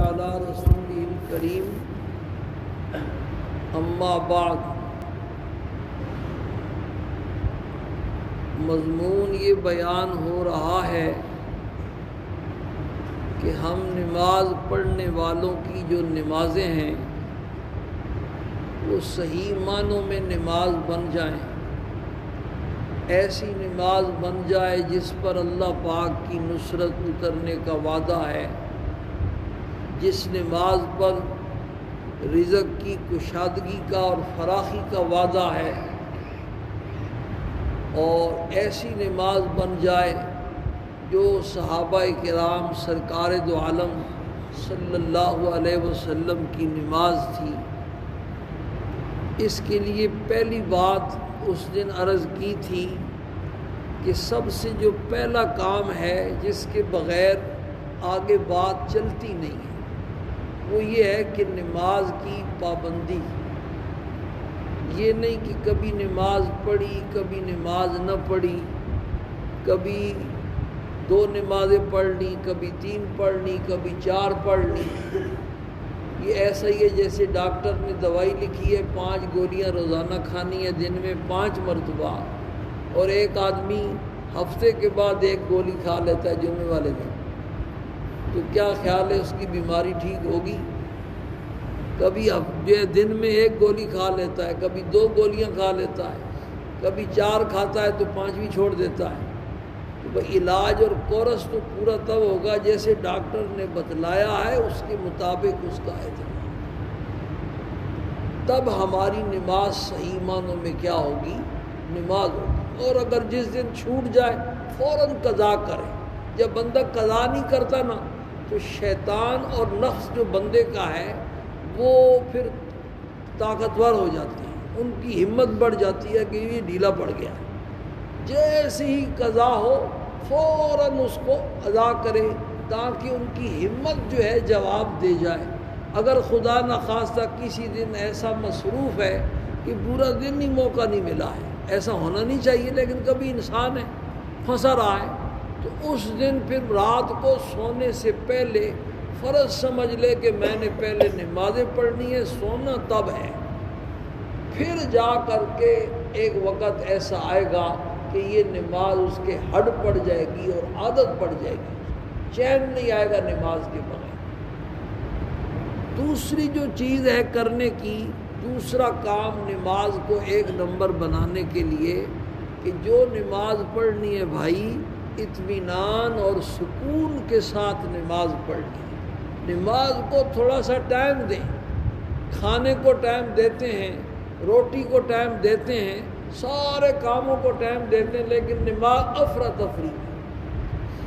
علی رسولہ الکریم اما بعد۔ مضمون یہ بیان ہو رہا ہے کہ ہم نماز پڑھنے والوں کی جو نمازیں ہیں وہ صحیح معنوں میں نماز بن جائیں، ایسی نماز بن جائے جس پر اللہ پاک کی نصرت اترنے کا وعدہ ہے، جس نماز پر رزق کی کشادگی کا اور فراخی کا وعدہ ہے، اور ایسی نماز بن جائے جو صحابہ کرام سرکار دو عالم صلی اللہ علیہ وسلم کی نماز تھی۔ اس کے لیے پہلی بات اس دن عرض کی تھی کہ سب سے جو پہلا کام ہے جس کے بغیر آگے بات چلتی نہیں ہے وہ یہ ہے کہ نماز کی پابندی۔ یہ نہیں کہ کبھی نماز پڑھی کبھی نماز نہ پڑھی، کبھی 2 نمازیں پڑھ لی، کبھی 3 پڑھ لی، کبھی 4 پڑھ لی۔ یہ ایسا ہی ہے جیسے ڈاکٹر نے دوائی لکھی ہے 5 گولیاں روزانہ کھانی ہے دن میں 5 مرتبہ، اور ایک آدمی ہفتے کے بعد 1 گولی کھا لیتا ہے جمعے والے دن، تو کیا خیال ہے اس کی بیماری ٹھیک ہوگی؟ کبھی دن میں 1 گولی کھا لیتا ہے، کبھی 2 گولیاں کھا لیتا ہے، کبھی 4 کھاتا ہے تو 5ویں چھوڑ دیتا ہے۔ تو علاج اور کورس تو پورا تب ہوگا جیسے ڈاکٹر نے بتلایا ہے اس کے مطابق اس کا اہتمام، تب ہماری نماز صحیح معنوں میں کیا ہوگی؟ نماز ہوگی۔ اور اگر جس دن چھوٹ جائے فوراً قضا کرے۔ جب بندہ قضا نہیں کرتا نا تو شیطان اور نفس جو بندے کا ہے وہ پھر طاقتور ہو جاتی ہے، ان کی ہمت بڑھ جاتی ہے کہ یہ ڈھیلا پڑ گیا۔ جیسے ہی قضا ہو فوراً اس کو ادا کرے تاکہ ان کی ہمت جو ہے جواب دے جائے۔ اگر خدا نخواستہ کسی دن ایسا مصروف ہے کہ پورا دن ہی موقع نہیں ملا ہے، ایسا ہونا نہیں چاہیے لیکن کبھی انسان ہے پھنسا رہا ہے، تو اس دن پھر رات کو سونے سے پہلے فرض سمجھ لے کہ میں نے پہلے نمازیں پڑھنی ہے، سونا تب ہے۔ پھر جا کر کے ایک وقت ایسا آئے گا کہ یہ نماز اس کے ہڈ پڑ جائے گی اور عادت پڑ جائے گی، چین نہیں آئے گا نماز کے بغیر۔ دوسری جو چیز ہے کرنے کی، دوسرا کام نماز کو 1 نمبر بنانے کے لیے کہ جو نماز پڑھنی ہے بھائی اطمینان اور سکون کے ساتھ نماز پڑھنی ہے۔ نماز کو تھوڑا سا ٹائم دیں، کھانے کو ٹائم دیتے ہیں، روٹی کو ٹائم دیتے ہیں، سارے کاموں کو ٹائم دیتے ہیں، لیکن نماز افراتفری۔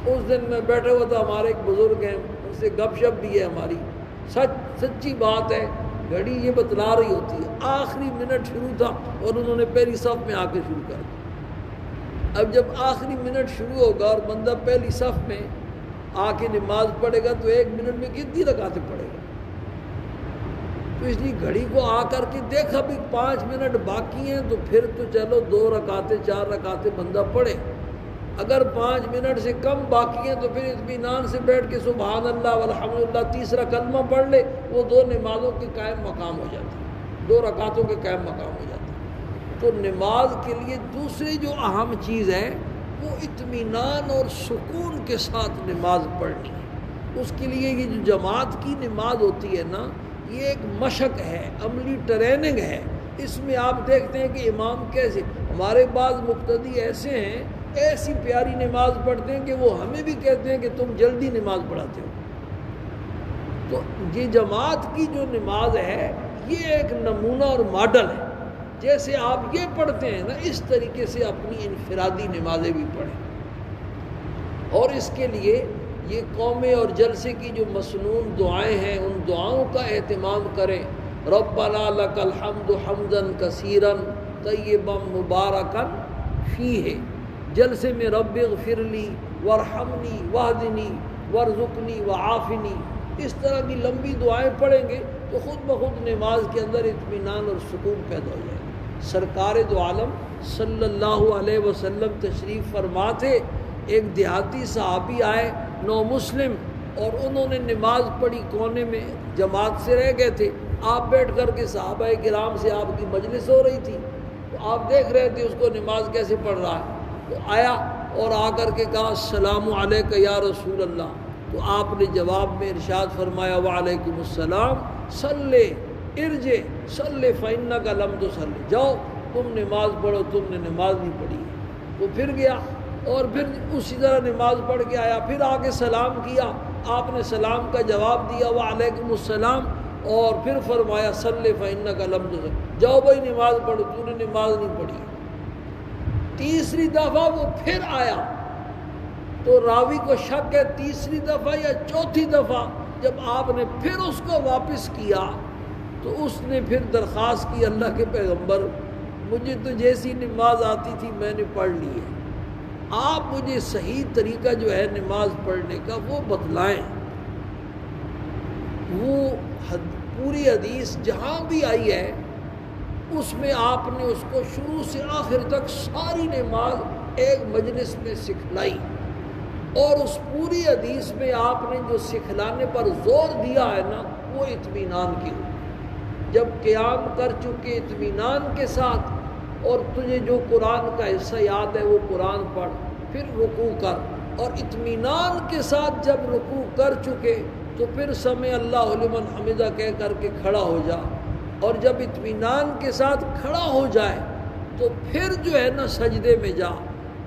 اس دن میں بیٹھا ہوا تھا، ہمارے ایک بزرگ ہیں، ان سے گپ شپ بھی ہے ہماری، سچی بات ہے، گھڑی یہ بتلا رہی ہوتی ہے آخری منٹ شروع تھا اور انہوں نے پہلی صف میں آ کے شروع کر دیا۔ اب جب آخری منٹ شروع ہوگا اور بندہ پہلی صف میں آ کے نماز پڑھے گا تو 1 منٹ میں کتنی رکعتیں پڑھے گا؟ تو اس لیے گھڑی کو آ کر کے دیکھا بھی 5 منٹ باقی ہیں تو پھر تو چلو 2 رکعتیں 4 رکعتیں بندہ پڑھے۔ اگر 5 منٹ سے کم باقی ہیں تو پھر اطمینان سے بیٹھ کے سبحان اللہ والحمدللہ تیسرا کلمہ پڑھ لے، وہ 2 نمازوں کے قائم مقام ہو جاتا ہے، 2 رکعتوں کے قائم مقام ہو جاتا ہے۔ تو نماز کے لیے دوسری جو اہم چیز ہے وہ اطمینان اور سکون کے ساتھ نماز پڑھنی ہے۔ اس کے لیے یہ جو جماعت کی نماز ہوتی ہے نا، یہ ایک مشق ہے، عملی ٹریننگ ہے۔ اس میں آپ دیکھتے ہیں کہ امام کیسے، ہمارے بعض مقتدی ایسے ہیں ایسی پیاری نماز پڑھتے ہیں کہ وہ ہمیں بھی کہتے ہیں کہ تم جلدی نماز پڑھاتے ہو۔ تو یہ جماعت کی جو نماز ہے یہ ایک نمونہ اور ماڈل ہے، جیسے آپ یہ پڑھتے ہیں نا اس طریقے سے اپنی انفرادی نمازیں بھی پڑھیں۔ اور اس کے لیے یہ قومے اور جلسے کی جو مسنون دعائیں ہیں ان دعاؤں کا اہتمام کریں۔ ربنا لک الحمد حمدا کثیرا طیبا مبارکا فیہ، جلسے میں رب اغفر لی وارحمنی واہدنی وارزقنی وعافنی، اس طرح کی لمبی دعائیں پڑھیں گے تو خود بخود نماز کے اندر اطمینان اور سکون پیدا ہو جائے گا۔ سرکار دو عالم صلی اللہ علیہ وسلم تشریف فرما تھے، ایک دیہاتی صحابی آئے، نو مسلم، اور انہوں نے نماز پڑھی کونے میں، جماعت سے رہ گئے تھے، آپ بیٹھ کر کے صحابہ کرام سے آپ کی مجلس ہو رہی تھی، تو آپ دیکھ رہے تھے اس کو نماز کیسے پڑھ رہا ہے، تو آیا اور آ کر کے کہا السلام علیک یا رسول اللہ، تو آپ نے جواب میں ارشاد فرمایا وعلیکم السلام، صلی ارجع صلی فإنک لم تصلی، جاؤ تم نماز پڑھو، تم نے نماز نہیں پڑھی۔ وہ پھر گیا اور پھر اسی طرح نماز پڑھ کے آیا، پھر آ کے سلام کیا، آپ نے سلام کا جواب دیا وعلیکم السلام، اور پھر فرمایا صلی فإنک لم تصلی، جاؤ بھائی نماز پڑھو، تو نے نماز نہیں پڑھی۔ تیسری دفعہ وہ پھر آیا تو راوی کو شک ہے تیسری دفعہ یا چوتھی دفعہ، جب آپ نے پھر اس کو واپس کیا تو اس نے پھر درخواست کی اللہ کے پیغمبر مجھے تو جیسی نماز آتی تھی میں نے پڑھ لی ہے، آپ مجھے صحیح طریقہ جو ہے نماز پڑھنے کا وہ بتلائیں۔ وہ پوری حدیث جہاں بھی آئی ہے اس میں آپ نے اس کو شروع سے آخر تک ساری نماز ایک مجلس میں سکھلائی، اور اس پوری حدیث میں آپ نے جو سکھلانے پر زور دیا ہے نا وہ اطمینان کی ہو، جب قیام کر چکے اطمینان کے ساتھ، اور تجھے جو قرآن کا حصہ یاد ہے وہ قرآن پڑھ، پھر رکوع کر، اور اطمینان کے ساتھ جب رکوع کر چکے تو پھر سمع اللہ لمن حمدہ کہہ کر کے کھڑا ہو جا، اور جب اطمینان کے ساتھ کھڑا ہو جائے تو پھر جو ہے نا سجدے میں جا،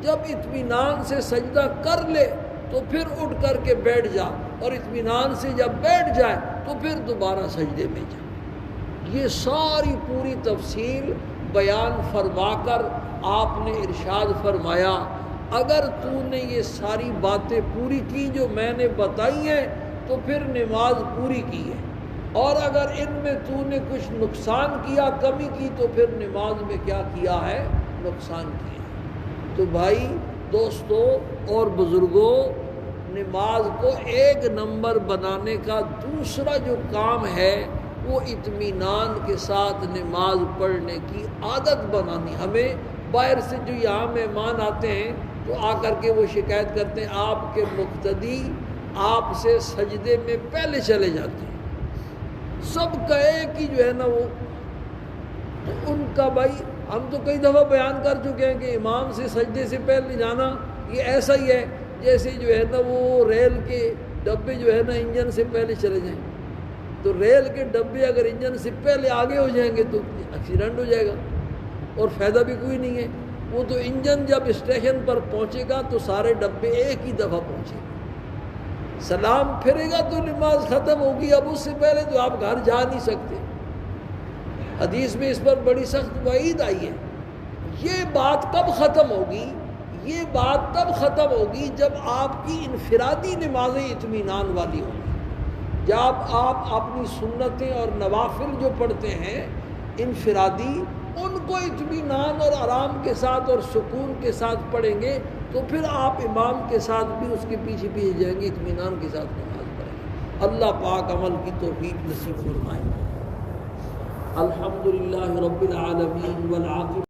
جب اطمینان سے سجدہ کر لے تو پھر اٹھ کر کے بیٹھ جا، اور اطمینان سے جب بیٹھ جائے تو پھر دوبارہ سجدے میں جا۔ یہ ساری پوری تفصیل بیان فرما کر آپ نے ارشاد فرمایا اگر تو نے یہ ساری باتیں پوری کی جو میں نے بتائی ہیں تو پھر نماز پوری کی ہے، اور اگر ان میں تو نے کچھ نقصان کیا، کمی کی، تو پھر نماز میں کیا کیا ہے؟ نقصان کیا۔ تو بھائی دوستو اور بزرگوں، نماز کو ایک نمبر بنانے کا دوسرا جو کام ہے وہ اطمینان کے ساتھ نماز پڑھنے کی عادت بنانی۔ ہمیں باہر سے جو یہاں مہمان آتے ہیں تو آ کر کے وہ شکایت کرتے ہیں آپ کے مقتدی آپ سے سجدے میں پہلے چلے جاتے ہیں، سب کا ایک ہی جو ہے نا وہ، تو ان کا بھائی ہم تو کئی دفعہ بیان کر چکے ہیں کہ امام سے سجدے سے پہلے جانا یہ ایسا ہی ہے جیسے جو ہے نا وہ ریل کے ڈبے جو ہے نا انجن سے پہلے چلے جائیں، تو ریل کے ڈبے اگر انجن سے پہلے آگے ہو جائیں گے تو ایکسیڈنٹ ہو جائے گا اور فائدہ بھی کوئی نہیں ہے۔ وہ تو انجن جب اسٹیشن پر پہنچے گا تو سارے ڈبے ایک ہی دفعہ پہنچے گا، سلام پھرے گا تو نماز ختم ہوگی، اب اس سے پہلے تو آپ گھر جا نہیں سکتے۔ حدیث میں اس پر بڑی سخت وعید آئی ہے۔ یہ بات کب ختم ہوگی؟ یہ بات تب ختم ہوگی جب آپ کی انفرادی نمازیں اطمینان والی ہوں گی، جب آپ اپنی سنتیں اور نوافل جو پڑھتے ہیں انفرادی، ان کو اطمینان اور آرام کے ساتھ اور سکون کے ساتھ پڑھیں گے تو پھر آپ امام کے ساتھ بھی اس کے پیچھے پیچھے جائیں گے، اطمینان کے ساتھ نماز پڑھیں گے۔ اللہ پاک عمل کی توفیق نصیب فرمائے۔ الحمدللہ رب العالمین والعاقبۃ